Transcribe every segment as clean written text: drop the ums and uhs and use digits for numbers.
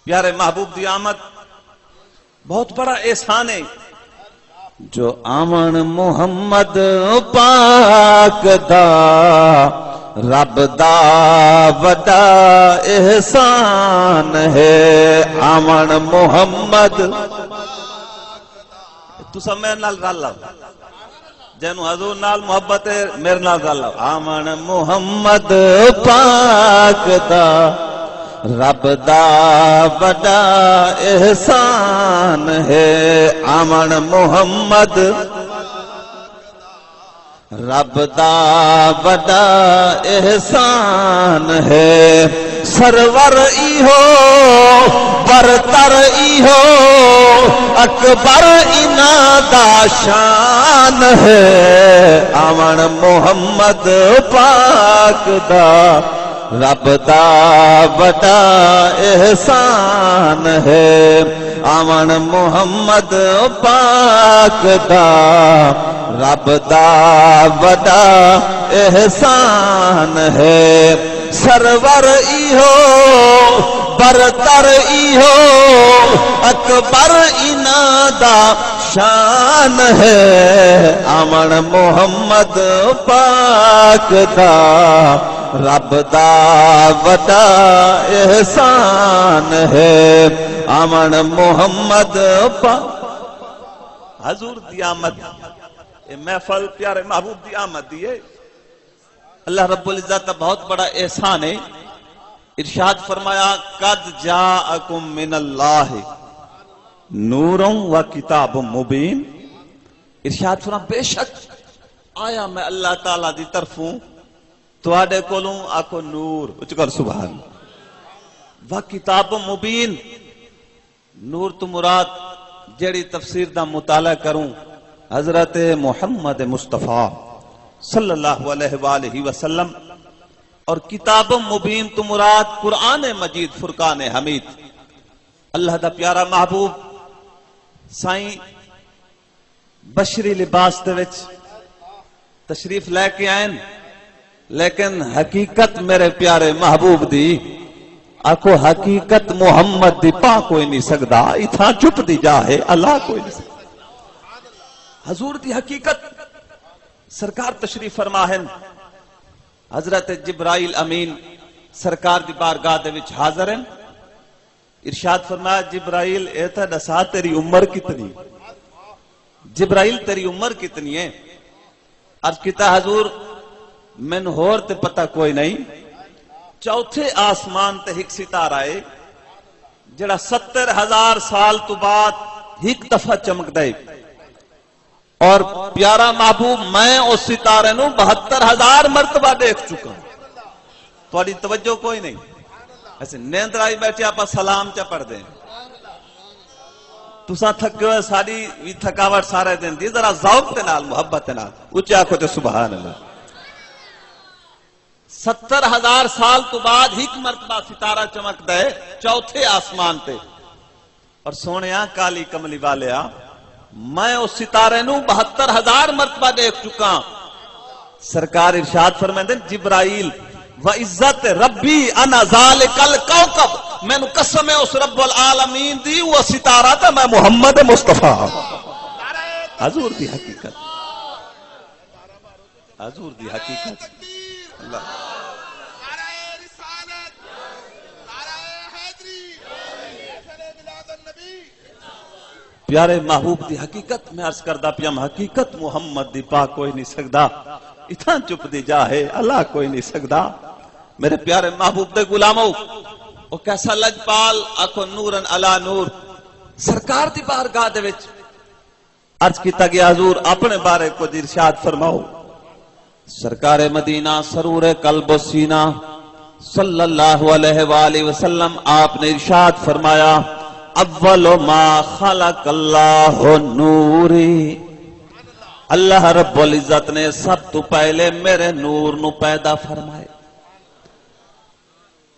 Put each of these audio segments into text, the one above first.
پیارے محبوب دی آمد بہت بڑا احسان ہے جو آمن محمد پاک دا رب دا وڈا احسان ہے آمن محمد تو سب میرے نال رل لاؤ جنو حضور نال محبت ہے میرے نال رل لاؤ آمن محمد پاک دا رب دا وڈا احسان ہے آمن محمد رب دا وڈا احسان ہے سرور ایہو برتر ایہو اکبر انادا شان ہے آمن محمد پاک دا رب دا وڈا احسان ہے آمن محمد پاک دا رب دا وڈا احسان ہے سرور ایہو برتر ایہو اکبر انادا شان ہے آمن محمد پاک دا رب دا وڈا احسان ہے آمن محمد پاک حضور دی آمد محفل پیارے محبوب دی آمد دیئے اللہ رب العزت کا بہت بڑا احسان ہے ارشاد فرمایا قد جاءکم من اللہ نور و کتاب مبین ارشاد فرمایا بے شک آیا میں اللہ تعالیٰ دی طرفوں تواڈے کولوں آکو نور اچھ کر سبحان و کتاب مبین نور تو مراد جڑی تفسیر دا مطالعہ کروں حضرت محمد مصطفیٰ صلی اللہ علیہ وآلہ وسلم اور کتاب مبین تو مراد قرآن مجید فرقان حمید اللہ دا پیارا محبوب سائیں بشری لباس دے وچ تشریف لے کے آئیں لیکن حقیقت میرے پیارے محبوب دی آکو حقیقت محمد دی پا کوئی نہیں سکدا اتھا چپ دی جا ہے اللہ کوئی نہیں سکدا حضور دی حقیقت سرکار تشریف فرماہن حضرت جبرائیل امین سرکار دی بارگاہ دے وچ حاضر ہیں ارشاد فرمایا جبرائیل ایتا دسا تیری عمر کتنی جبرائیل تیری عمر کتنی ہے عرض کیتا حضور من ہور تے پتہ کوئی نہیں چوتھے آسمان تے ہک ستارہ ہے جڑا 70,000 سال تو بعد ہک دفعہ چمک دے اور پیارا محبوب میں اس ستارے نو 72,000 مرتبہ دیکھ چکا ہوں تھوڑی توجہ کوئی نہیں ایسے نیندر آئی بیٹھے آپ سلام چا پڑھ دیں تساں تھکے ہوئے ساری تھکاوٹ سارے دن دی ذرا ذوق تے نال محبت تے نال اچھے آنکھوں تے سبحان اللہ 70,000 سال تو بعد ہک مرتبہ ستارہ چمک دے چوتھے آسمان تے اور سونیاں کالی کملی والیا میں اس ستارے نو 72,000 مرتبہ دیکھ چکا سرکار ارشاد فرمائیں دیں جبرائیل وعزت ربی انا ذالک الکوکب میں نو قسم اس رب العالمین دی وہ ستارہ تھا میں محمد مصطفیٰ حضور دی حقیقت حضور دی حقیقت اللہ پیارے محبوب دی حقیقت میں عرض کردہ پیام حقیقت محمد دی پاک کوئی نہیں سکدا اتنا چپ دی جا ہے اللہ کوئی نہیں سکدا میرے پیارے محبوب دے غلاموں وہ کیسا لجپال آکھو نورن علا نور سرکار دی بارگاہ دے وچ عرض کیتا گیا حضور اپنے بارے کو ارشاد فرماؤ سرکار مدینہ سرور قلب و سینہ صلی اللہ علیہ وآلہ وسلم آپ نے ارشاد فرمایا اول ما خلق اللہ نوری اللہ رب العزت نے سب تو پہلے میرے نور نو پیدا فرمائے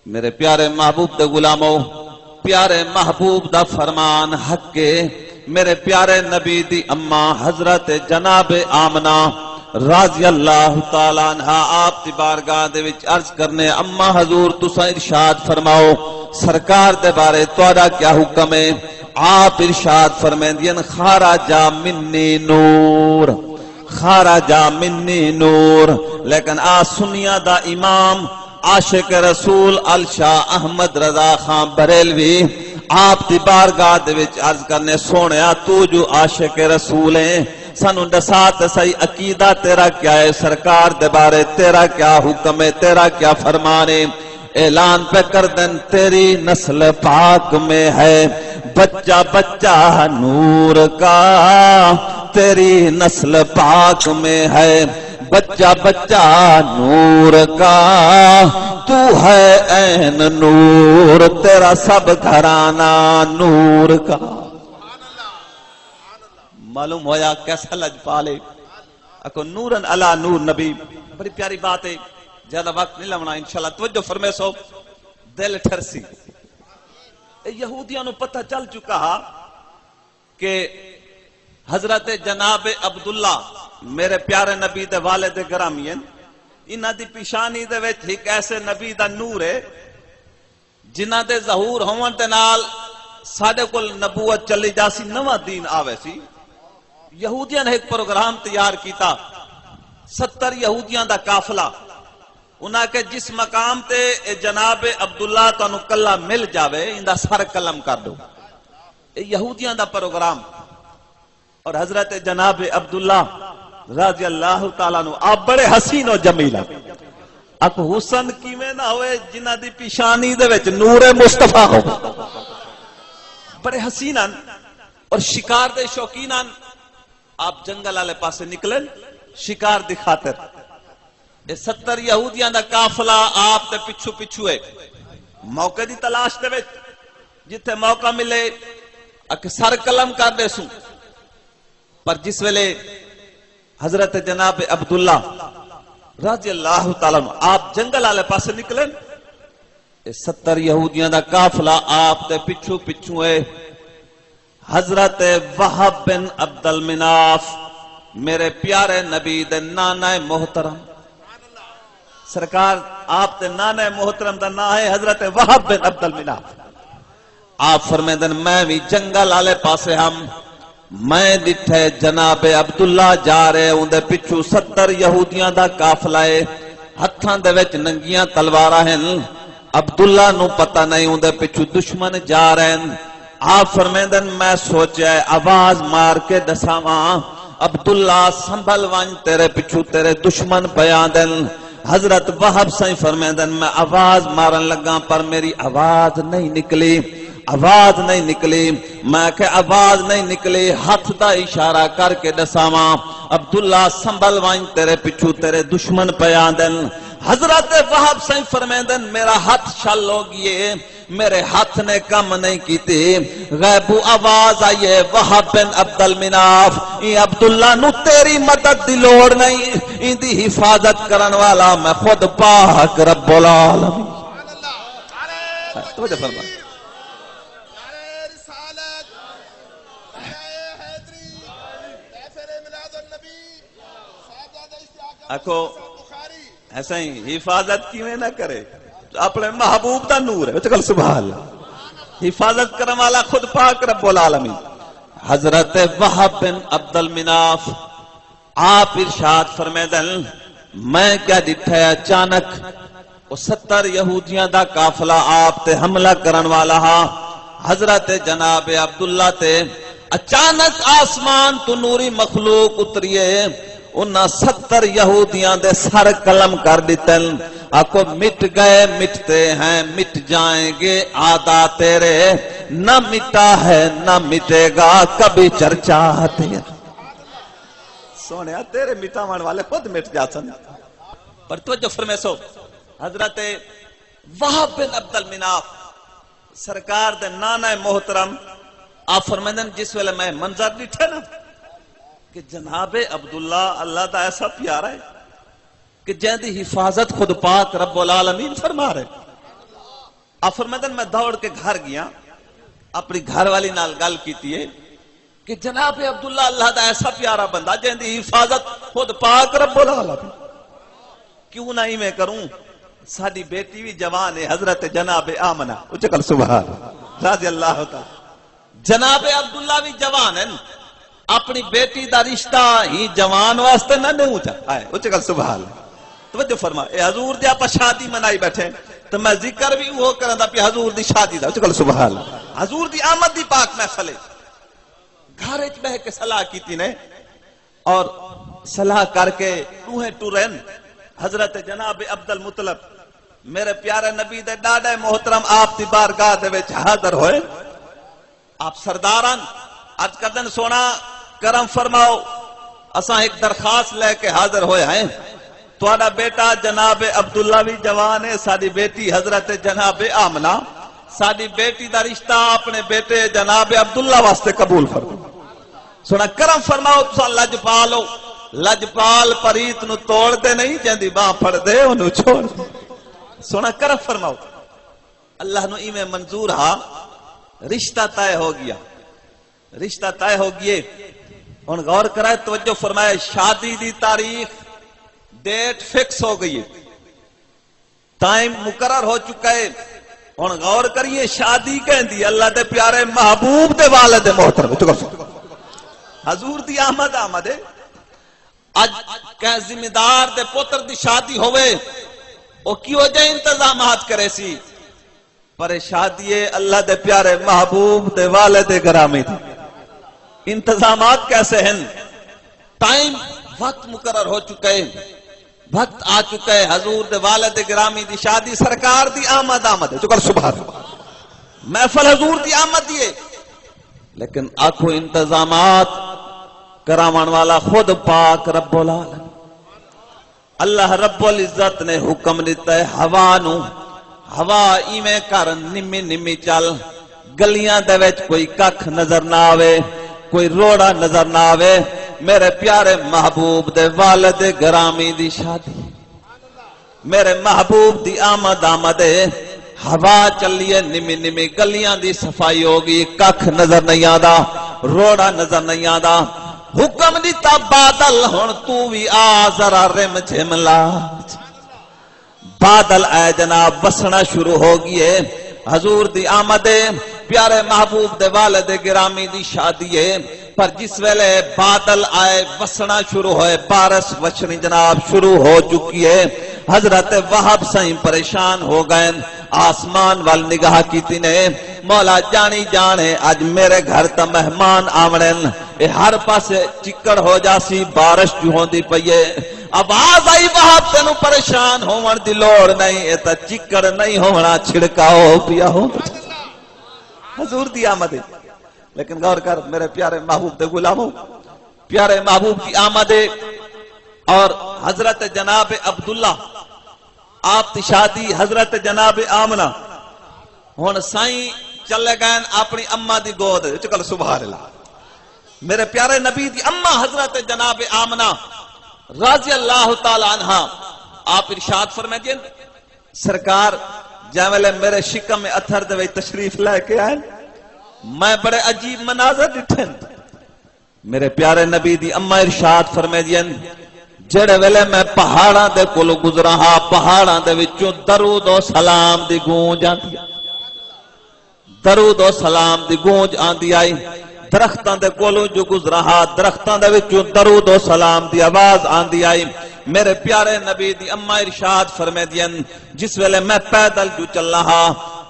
میرے پیارے محبوب دے غلاموں پیارے محبوب دا فرمان حق کے میرے پیارے نبی دی اماں حضرت جناب آمنہ رضی اللہ تعالی عنہ آپ دی بارگاہ دے وچ عرض کرنے اما حضور تساں ارشاد فرماؤ سرکار دے بارے تہاڈا کیا حکم ہے؟ آپ ارشاد فرمائندین خارجہ منی نور، خارجہ منی نور۔ لیکن آ سنیا دا امام عاشق رسول الشاہ احمد رضا خان بریلوی آپ دی بارگاہ دے وچ عرض کرنے سونیا تو جو عاشق رسول ہیں سانو دسات صحیح عقیدہ تیرا کیا ہے، سرکار دے بارے تیرا کیا حکم ہے، تیرا کیا فرمان ہے؟ اعلان پہ کر دن تیری نسل پاک میں ہے بچہ بچہ نور کا، تیری نسل پاک میں ہے بچہ بچہ نور کا، تو ہے عین نور تیرا سب گھرانہ نور کا۔ معلوم ہویا کیسا لجپالے اکو نورن علا نور نبی، بڑی پیاری بات ہے، زیادہ وقت نہیں لگنا انشاءاللہ توجہ فرمے سو دل ٹھرسی۔ یہودیاں نو پتہ چل چکا کہ حضرت جناب عبداللہ میرے پیارے نبی دے والد گرامی ہیں، انہاں دی پیشانی دے وچ ایک ایسے نبی دا نور ہے جنہاں دے ظہور ہون دے نال ساڈے کول نبوت چلی جاسی، نواں دین آوے سی۔ یہودیاں نے ایک پروگرام تیار کیتا، 70 یہودیاں دا قافلہ، انہاں کے جس مقام تے جناب عبداللہ تانوں کلا مل جاوے اندا سر قلم کر دو، یہودیاں دا پروگرام۔ اور حضرت جناب عبداللہ رضی اللہ تعالیٰ عنہ آپ بڑے حسین و جمیل ہیں، اک حسن کیویں نہ ہوئے جنہاں دی پیشانی دے وچ نور مصطفیٰ ہو، بڑے حسین ہیں اور شکار دے شوقین ہیں۔ آپ جنگل والے پاسے نکلے شکار دی خاطر، 70 یہودیاں دا قافلہ آپ تے پچھو پچھو ہے، موقع دی تلاش دے وچ جتھے موقع ملے اک سر قلم کر دے سوں۔ پر جس ویلے حضرت جناب عبداللہ رضی اللہ تعالیٰ عنہ آپ جنگل والے پاسے نکلے، 70 یہودیاں دا قافلہ آپ تے پچھو پچھو ہے۔ حضرت وہب بن عبد المناف میرے پیارے نبی دے نانا محترم، سرکار آپ تے نانا محترم دا نا ہے حضرت وہب بن عبد المناف۔ آپ فرمیندن میں بھی جنگل والے پاسے ہم، میں ڈٹھے جناب عبداللہ جا رہے ہوں دے پچھو 70 یہودیاں دا قافلہ ہے، ہتھاں دے وچ ننگیاں تلواراں ہیں، عبداللہ نو پتہ نہیں ہوں دے پچھو دشمن جا رہے ہیں۔ آپ فرمیندن میں سوچے آواز مار کے دساواں عبداللہ سنبھل وان تیرے پچھو تیرے دشمن بیان دن۔ حضرت وہب سائیں فرمیندن میں آواز مارن لگا پر میری آواز نہیں نکلی، آواز نہیں نکلی، میں کہ آواز نہیں نکلی، ہاتھ دا اشارہ کر کے دساواں عبداللہ سنبھل وان تیرے پچھو تیرے دشمن بیان دن۔ حضرت وہب سائیں فرمیندن میرا ہاتھ شل ہو گئے، میرے ہاتھ نے کم نہیں کیتی، غیبو آواز آئیے وہب بن عبد المناف ای عبداللہ نو تیری مدد دی لوڑ نہیں، ان دی حفاظت کرن والا میں خود پاک رب العالمین۔ توجہ فرما آکھو ایسا ہی حفاظت کیویں نہ کرے اپنے محبوب دا نور ہے، چکل سبحان اللہ، حفاظت کرنے والا خود پاک رب العالمین۔ حضرت وہب بن عبد المناف آپ ارشاد فرمیدن میں کیا ڈٹھے اچانک وہ 70 یہودیاں دا قافلہ آپ تے حملہ کرن والا ہا، حضرت جناب عبداللہ تے اچانک آسمان تو نوری مخلوق اتریے، انہاں 70 یہودیاں دے سر قلم کر دیتن، آکو مٹ گئے مٹتے ہیں مٹ جائیں گے آدھا تیرے، نہ مٹا ہے نہ مٹے گا کبھی چرچا تیرے۔ سونیا تیرے مٹاون والے خود مٹ جاتن۔ پر توجہ فرمے سو حضرت وہب بن عبد المناف سرکار دے نانا محترم آپ فرمیندن جس ویلے میں منظر ڈٹھے نا کہ جناب عبداللہ اللہ دا ایسا پیارا ہے کہ جہاں دی حفاظت خود پاک رب العالمین فرما رہے۔ آپ فرمیدن میں دوڑ کے گھر گیا، اپنی گھر والی نال گل کیتی ہے کہ جناب عبداللہ اللہ دا ایسا پیارا بندہ جہاں دی حفاظت خود پاک رب العالمین کیوں نہ میں کروں ساری بیٹی بھی جوان ہے حضرت جناب آمنہ اچکل سبحان رضی اللہ تعالی جناب عبداللہ بھی جوان ہیں اپنی بیٹی دا رشتہ ہی جوان واسطے نہ اونچا آئے اچکل سبحان توجہ فرما اے حضور دی آپ شادی منائی بیٹھے تو میں ذکر بھی وہ کرنا پہ حضور دی شادی دا اچکل سبحان حضور دی آمد دی پاک محفل گھر اچ بہ کے صلاح کیتی نے اور صلاح کر کے روحیں ٹورن حضرت جناب عبد المطلب میرے پیارے نبی دے ڈاڈے محترم آپ دی بارگاہ دے وچ حاضر ہوئے آپ سرداران عرض کردن سونا کرم فرماؤ اساں ایک درخواست لے کے حاضر ہوئے ہیں تہاڈا بیٹا جناب عبداللہ بھی جوان ہے ساری بیٹی حضرت جناب آمنہ ساری بیٹی دا رشتہ اپنے بیٹے جناب عبداللہ واسطے قبول فرماؤ سونا کرم فرماؤ تساں لجپالو لجپال پریت نو توڑ دے نہیں جندی باں پھڑ دے انہوں چھوڑ دے سونا کرم فرماؤ اللہ نو ایمیں منظور ہا رشتہ طے ہو گیا رشتہ طے ہو گئے ان غور کرائے توجہ فرمائے شادی دی تاریخ ڈیٹ فکس ہو گئی ٹائم مقرر ہو چکا ہے ان غور کریے شادی کہیں دی اللہ دے پیارے محبوب دے والد محترم حضور دی آمد ہے آج کہیں ذمہ دار دے پتر دی شادی ہوئے وہ کی وجہ انتظامات کرے سی پر شادی اللہ دے پیارے محبوب دے والد گرامی تھی انتظامات کیسے ہیں ٹائم وقت مقرر ہو چکا ہے وقت آ چکا ہے حضور دے والد گرامی دی شادی سرکار دی آمد ہے چکر سبحان محفل حضور دی آمد دیئے لیکن آنکھوں انتظامات کرامان والا خود پاک رب العالمین اللہ رب العزت نے حکم دیتا ہے ہوا نو ہوا ایویں کر نمی نمی چل گلیاں دے وچ کوئی ککھ نظر نہ آوے کوئی روڑا نظر نہ آوے میرے پیارے محبوب دے والد گرامی دی شادی میرے محبوب دی آمد ہوا چلیے نمی نمی گلیاں دی صفائی ہوگی ککھ نظر نہیں آدا روڑا نظر نہیں آدا حکم دیتا بادل ہن تو بھی آ ذرا رم جھملا بادل اے جناب بسنا شروع ہو گئے حضور دی آمد پیارے محبوب دے والد گرامی دی شادی پر جس ویلے بادل آئے وسنا شروع ہوئے بارش وچنی جناب شروع ہو چکی ہے حضرت وہب سائیں پریشان ہو گئے آسمان وال نگاہ کیتی نے مولا جانی جانے آج میرے گھر تا مہمان آمنن اے ہر پاس چکڑ ہو جاسی بارش جو ہوں دی پئیے آواز آئی وہب تینوں پریشان ہون دی لوڑ نہیں اے تا چکڑ نہیں ہونا چھڑکاؤ پیا ہو حضور دی آمد ہے لیکن غور کر میرے پیارے محبوب دے غلاموں پیارے محبوب کی آمد اور حضرت جناب عبداللہ آپ تی شادی حضرت جناب آمنہ ہون سائیں چلے گئے اپنی اممہ دی گود چکل سبحان اللہ میرے پیارے نبی دی اممہ حضرت جناب آمنہ رضی اللہ تعالی عنہ آپ ارشاد فرمائے جن سرکار جاویلے میرے شکم میں اتھر دے تشریف لے کے آئے میں بڑے عجیب مناظر ڈٹھن میرے پیارے نبی دی اممہ ارشاد فرمائے جن جڑے ویلے میں پہاڑاں دے کولو گزرا ہاں پہاڑاں دے وچوں درود و سلام دی گونج آندی درود و سلام دی گونج آندی آئی درختاں دے کولو جو گزرا ہاں درختاں دے وچوں درود و سلام دی آواز آندی آئی میرے پیارے نبی دی اممہ ارشاد فرمے دین جس ویلے میں پیدل جو چل رہا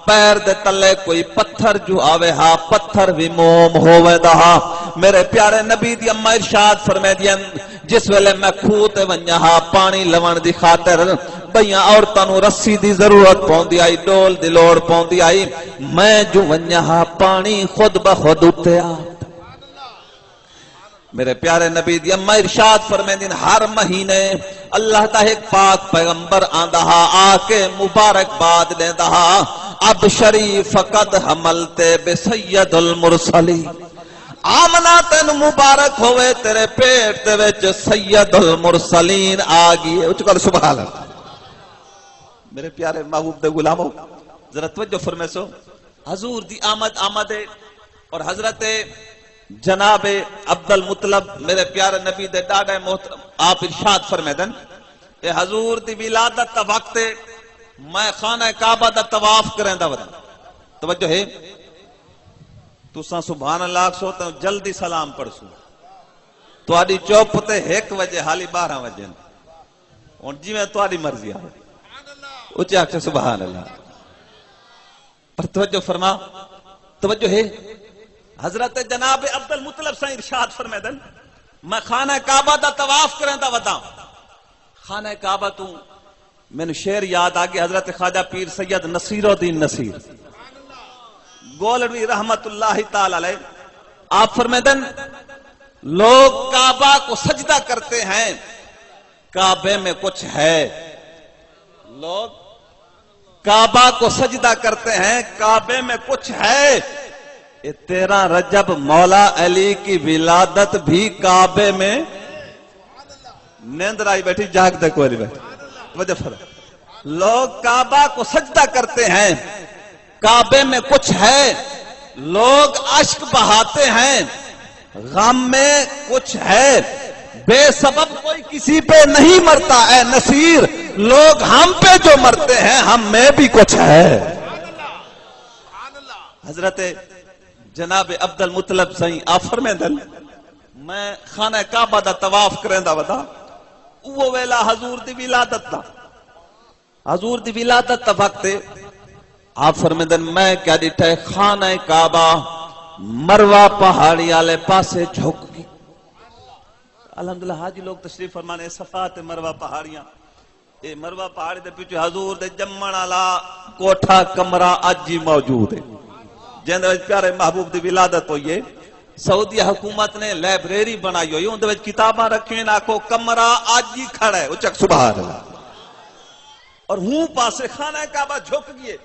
پیر دے تلے کوئی پتھر جو آوے ہاں پتھر بھی موم ہوئے دہا میرے پیارے نبی دی اممہ ارشاد فرمے دین جس ویلے میں کھوتے ونجہا پانی لون دی خاطر بیاں عورتانو رسی دی ضرورت پوندی آئی ڈول دی لوڑ پوندی آئی میں جو ونجہا پانی خود بخود اٹھے آ میرے پیارے نبی دی اممہ ارشاد فرمیندین ہر مہینے اللہ تا ایک پاک پیغمبر آندہا آکے مبارک باد لیندہا اب شریف فقد حملتے بے سید المرسلی آمنہ تین مبارک ہوئے تیرے پیٹ دے وچ سید المرسلین آگئی اچھکر سبحان اللہ میرے پیارے محبوب دے غلاموں ذرا توجہ فرمے سو حضور دی آمد اور حضرت جناب عبد المطلب میرے پیارے نبی دے ڈاڈے محترم آپ ارشاد فرمیدن کہ حضور دی ولادت دا وقت میں خانہ کعبہ دا طواف کریں دا ودا توجہ ہے تساں سبحان اللہ سو تو جلدی سلام پڑھ سو تو آڈی چوپ تے 1 بجے حالی 12 بجے اور جی میں تو آڈی مرضی آئے اچھے آکھے سبحان اللہ پر توجہ فرما توجہ ہے حضرت جناب عبد المطلب سے ارشاد فرمیدن میں خانہ کعبہ دا طواف کریں دا ودا خانہ کعبہ تو میں نے شعر یاد آگے حضرت خواجہ پیر سید نصیر الدین نصیر گولڑوی رحمت اللہ تعالی علیہ آپ فرمیدن لوگ کعبہ کو سجدہ کرتے ہیں کعبے میں کچھ ہے لوگ کعبہ کو سجدہ کرتے ہیں کعبے میں کچھ ہے 13 رجب مولا علی کی ولادت بھی کعبے میں نیند آئی بیٹھی جاگ دے کوئی بیٹھی وجہ فرق لوگ کعبہ کو سجدہ کرتے ہیں کعبے میں کچھ ہے لوگ اشک بہاتے ہیں غم میں کچھ ہے بے سبب کوئی کسی پہ نہیں مرتا اے نصیر لوگ ہم پہ جو مرتے ہیں ہم میں بھی کچھ ہے حضرت جناب عبد المطلب سائیں آفر میں دل میں خانہ کعبہ دا طواف کریں دا ودا وہ ویلا حضور دی ولادت دا حضور دی ولادت دا وقت آپ فرمیدن میں کیا دیتا ہے خانہ کعبہ مروہ پہاڑی آلے پاسے جھک گی الحمدللہ حاجی لوگ تشریف فرمانے صفات مروہ پہاڑیاں اے مروہ پہاڑی دے پیچھے حضور دے جمن آلا کوٹھا کمرہ آج ہی موجود ہے جن دے پیارے محبوب دی ولادت ہوئی ہے سعودی حکومت نے لائبریری بنائی ہوئی ان دے کتاباں رکھیں نا کو کمرہ آج ہی کھڑا ہے اچھک سبحان اللہ اور ہوں پاسے خانہ کعبہ جھک گئے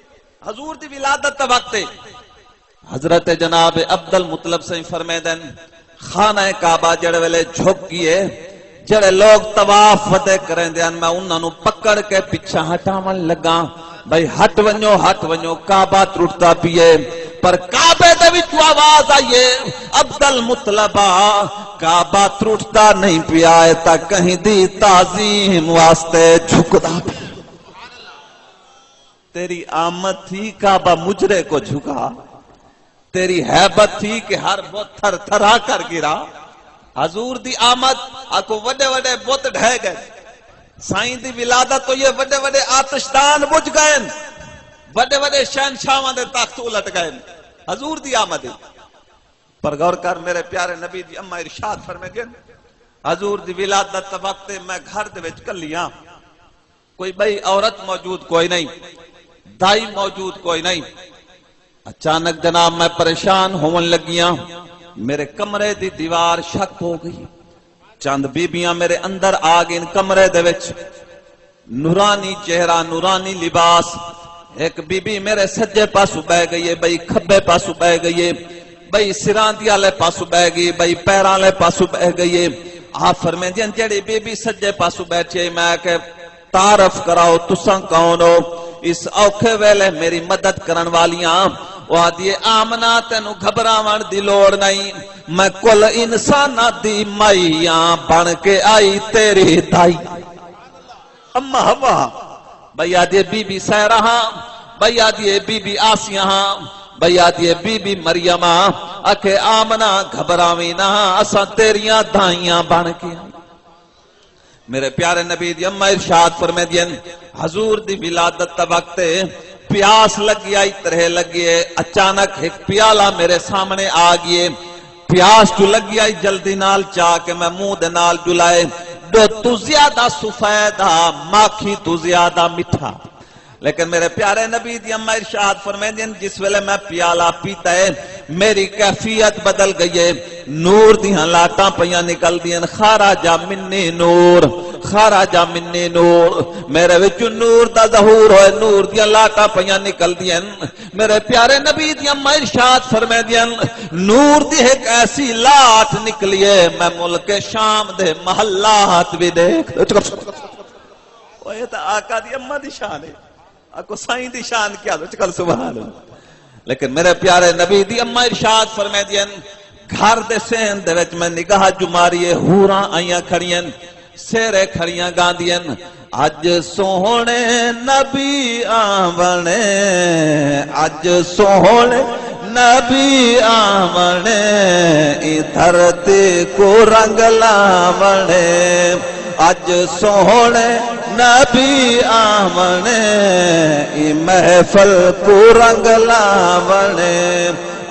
حضور دی ولادت وقت حضرت جناب عبد المطلب سے فرمیدن خانہ کعبہ جڑے ویلے جھک گئے جڑے لوگ طواف ودے کریں دیان میں انہوں نے پکڑ کے پیچھا ہٹاون لگا بھئی ہٹ ونجو کعبہ ٹوٹتا پیے پر کعبے دے وچ آواز آئیے عبد المطلبہ کعبہ ٹوٹتا نہیں پیا ہے تا کہیں دی تعظیم واسطے جھکدا پیا تیری آمد تھی کعبہ مجرے کو جھکا تیری حیبت تھی کہ ہر بت تھر تھرا کر گرا حضور دی آمد آکو وڈے وڈے بت ڈھے گئے سائیں دی ولادت تو یہ وڈے وڈے آتشدان بجھ گئے وڈے وڈے شہنشاہاں دے تخت الٹ گئے حضور دی آمد پر غور کر میرے پیارے نبی دی اما ارشاد فرمائے گئے حضور دی ولادت وقت میں گھر دے وچ کلیاں کوئی بھئی عورت موجود کوئی نہیں دائی موجود کوئی نہیں اچانک جناب میں پریشان ہون لگیاں میرے کمرے دی دیوار شک ہو گئی چند بیبیاں میرے اندر آگئیں کمرے دے وچ نورانی چہرہ نورانی لباس ایک بی بی میرے سجے پاسو بہ گئی ہے بھئی کھبے پاسو بہ گئی ہے بھئی سراندی آلے پاسو بہ گئی بھئی پیران لے پاسو بہ گئی ہے آپ فرمیں دین جیڑی بی بی سجے پاسو بیٹھے میں کہ تعارف کراؤ تساں کون ہو اس اوکھے ویلے میری مدد کرن والیاں وہ آدھی آمنا تینو گھبراون دی لوڑ نہیں میں کل انسانہ دی مائیاں بن کے آئی تیری دائی اما ہوا بھئی آدھی بی بی سیرہ ہاں بھئی آدھی بی بی آسیہ ہاں بھئی آدھی بی بی مریم اکھے آمنا گھبراوینا اساں تیریاں دائیاں بن کے آئی میرے پیارے نبی دی اما ارشاد فرمائے دین حضور دی ولادت وقت پیاس لگی آئی طرح لگی اچانک ایک پیالہ میرے سامنے آگئے پیاس تو لگی آئی جلدی نال چاہ کے میں منہ دے نال جلائے دو تو زیادہ سفیدہ ماکھی تو زیادہ مٹھا لیکن میرے پیارے نبی دی اما ارشاد فرمائے دین جس ویلے میں پیالہ پیتا ہے میری کیفیت بدل گئی ہے نور دیاں لاٹاں پیاں نکل دیاں خارجہ منی نور خارجہ منی نور میرے وچو نور دا ظہور ہوئے نور دیاں لاٹاں پیاں نکل دیاں میرے پیارے نبی دی اما ارشاد فرمائے دیاں نور دی ایک ایسی لاٹ نکلیے میں ملک شام دے محلات بھی دیکھ وہ یہ تا آقا دی اما دی شان ہے آکو سائیں دی شان کیا دو چکل سبحان اللہ لیکن میرے پیارے نبی دی اما ارشاد فرمائے دین گھر دے سین دے وچ میں نگاہ جماریے ہوراں آئیاں کھڑیاں سیرے کھڑیاں گاندیاں اج سوہنے نبی آونے اج سوہنے نبی آونے ای دھرتی کو رنگ لاونے اج سوہنے نبی آونے ای محفل کو رنگ لاونے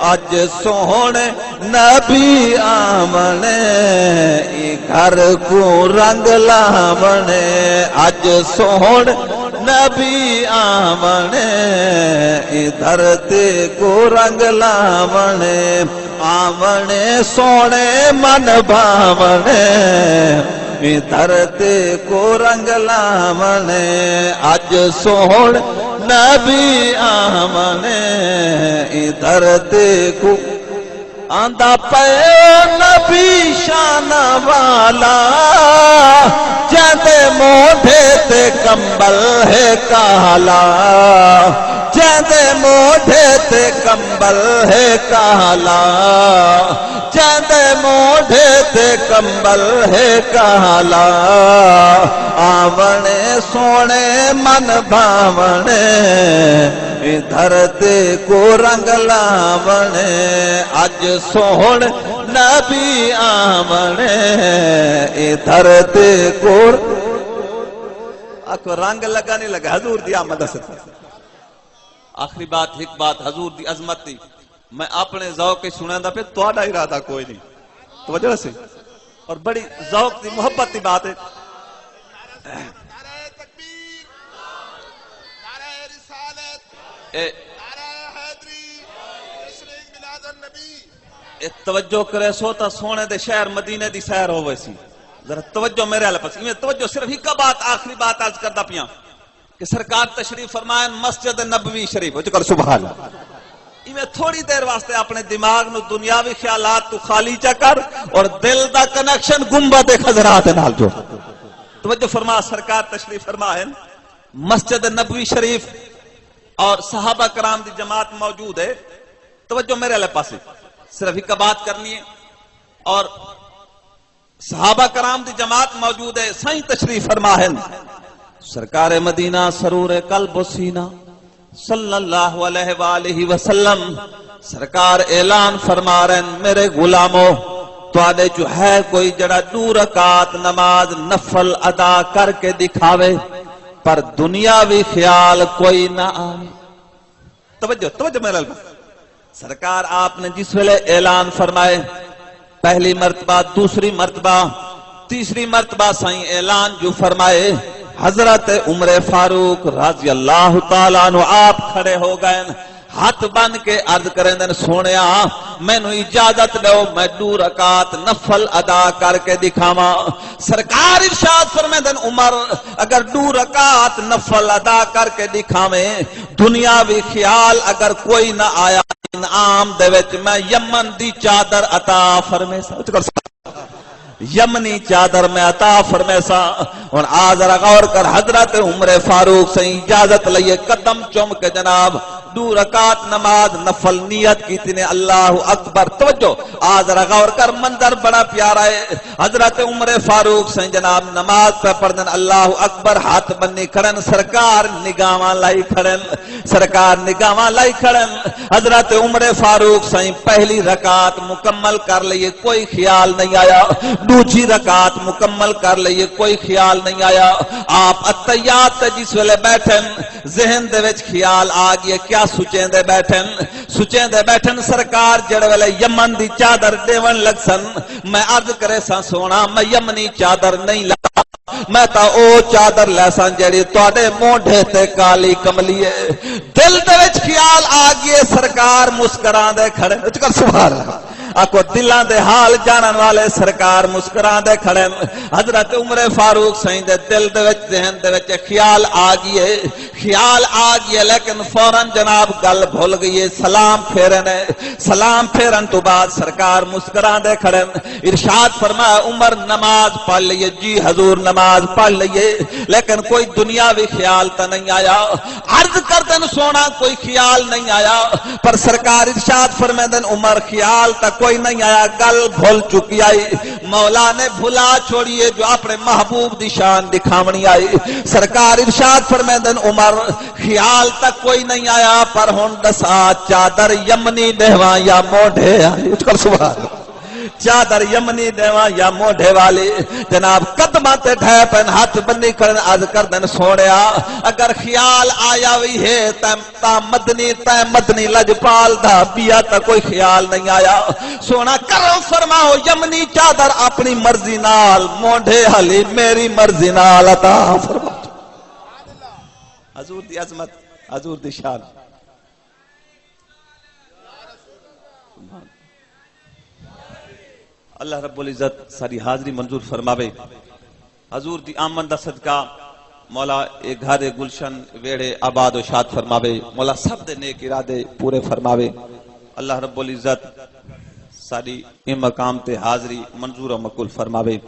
اج سوہنے نبی آونے ای گھر کو رنگ لاونے اج سوہنے نبی آونے ای دھرتی کو رنگ لاونے آونے سونے من بھاونے ای دھرتی کو رنگ لاونے اج سوہنے نبی آونے ای دھرتی کو آندہ پے نبی شان والا جیندے موڈھے تے کمبل ہے کالا جیندے موڈھے تے کمبل ہے کالا جیندے موڈھے تے کمبل ہے کالا آونے سونے من بھاونے دھرتی کو رنگ لاونے اج سوہنے نبی آونے دھرتی کو آکھو رنگ لگا نہیں لگا حضور دی آمد است آخری بات ایک بات حضور دی عظمت دی میں اپنے ذوق کے سنیں دا پہ توڑا ارادہ کوئی نہیں توجہ سے اور بڑی ذوق دی محبت دی بات ہے نعرہ تکبیر نعرہ رسالت اے نعرہ حیدری جشن میلاد النبی توجہ کرے سو تا سونے دے شہر مدینے دی سیر ہو ویسی ذرا توجہ میرے علیہ پس توجہ صرف ہی کا بات آخری بات آج کردہ پیا کہ سرکار تشریف فرمائیں مسجد نبوی شریف چکر سبحان میں تھوڑی دیر واسطے اپنے دماغ نو دنیاوی خیالات تو خالی چا کر اور دل دا کنیکشن گنبد خضرات نال جوڑ توجہ فرما سرکار تشریف فرمائیں مسجد نبوی شریف اور صحابہ کرام دی جماعت موجود ہے توجہ میرے علیہ پاسے صرف ہی کا بات کرنی ہے اور صحابہ کرام دی جماعت موجود ہے سائیں تشریف فرمائیں سرکار مدینہ سرور قلب و سینہ صلی اللہ علیہ وآلہ وسلم سرکار اعلان فرما رہے ہیں میرے غلاموں توڑے جو ہے کوئی جڑا 2 رکعت نماز نفل ادا کر کے دکھاوے پر دنیاوی خیال کوئی نہ آئے توجہ میرے علیہ سرکار آپ نے جس ویلے اعلان فرمائے پہلی مرتبہ دوسری مرتبہ تیسری مرتبہ سائیں اعلان جو فرمائے حضرت عمر فاروق رضی اللہ تعالیٰ عنہ آپ کھڑے ہو گئے ہاتھ بن کے عرض کریں دن سونیا میں نو اجازت دو میں 2 رکعت نفل ادا کر کے دکھاواں سرکار ارشاد فرمائے دن عمر اگر 2 رکعت نفل ادا کر کے دکھاویں دنیاوی خیال اگر کوئی نہ آیا انعام دے وچ میں یمن دی چادر عطا فرمے یمنی چادر میں عطا فرمے سا اور آذر غور کر حضرت عمر فاروق سے اجازت لئیے قدم چوم کے جناب 2 رکعت نماز نفل نیت کی تینے اللہ اکبر توجہ آذر غور کر منظر بڑا پیارا ہے حضرت عمر فاروق سے جناب نماز پہ پڑھن اللہ اکبر ہاتھ بنی کھڑن سرکار نگاہاں لائی کھڑن سرکار نگاہاں لائی کھڑن حضرت عمر فاروق سے پہلی رکعت مکمل کر لئیے کوئی خیال نہیں آیا دوسری رکعت مکمل کر لئیے کوئی خیال نہیں آیا آپ اتیات جس ویلے بیٹھن ذہن دے وچ خیال آ گیا کیا سچیں دے بیٹھن سرکار جڑے ویلے یمن دی چادر دیون لگ سن میں عرض کرے سا سونا میں یمنی چادر نہیں لگا میں تا او چادر لیساں جڑی توڑے موڈھے تے کالی کملیے دل دے وچ خیال آ گئے سرکار مسکران دے کھڑے چکر سبحان اللہ آکو دلان دے حال جانن والے سرکار مسکران دے کھڑے حضرت عمر فاروق سائیں دے دل دے وچ ذہن دے وچ خیال آ گئے لیکن فوراں جناب گل بھول گئی سلام پھیرن تو بعد سرکار مسکران دے کھڑے ارشاد فرمایا عمر نماز پڑھ لئیے جی حضور نماز پڑھ لئیے لیکن کوئی دنیاوی خیال تا نہیں آیا عرض کردن سونا کوئی خیال نہیں آیا پر سرکار ارشاد فرمائے دن عمر خیال تا کوئی نہیں آیا، گل بھول چکی آئی، مولا نے بھلا چھوڑیے جو اپنے محبوب دی شان دکھاونی آئی۔ سرکار ارشاد فرمیندن عمر خیال تک کوئی نہیں آیا، پر ہن دسا چادر یمنی دیواں یا موڈھے آئی، اچھ کر سبحان اللہ، چادر یمنی دیواں یا موڈھے والی۔ جناب قدمہ تے ڈھے پن ہاتھ بندی کرن عرض کردن سونیا اگر خیال آیا وی ہے تا مدنی لجپال دا بیا تا کوئی خیال نہیں آیا، سونا کرم فرماؤ یمنی چادر اپنی مرضی نال موڈھے والی میری مرضی نال عطا فرماؤ۔ حضور دی عظمت، حضور دی شان، اللہ رب العزت ساری حاضری منظور فرماوے۔ حضور دی آمد دا صدقہ مولا ایک گھر گلشن ویڑے آباد و شاد فرماوے، مولا سب دے نیک ارادے پورے فرماوے۔ اللہ رب العزت ساری مقام تے حاضری منظور و مقبول فرماوے۔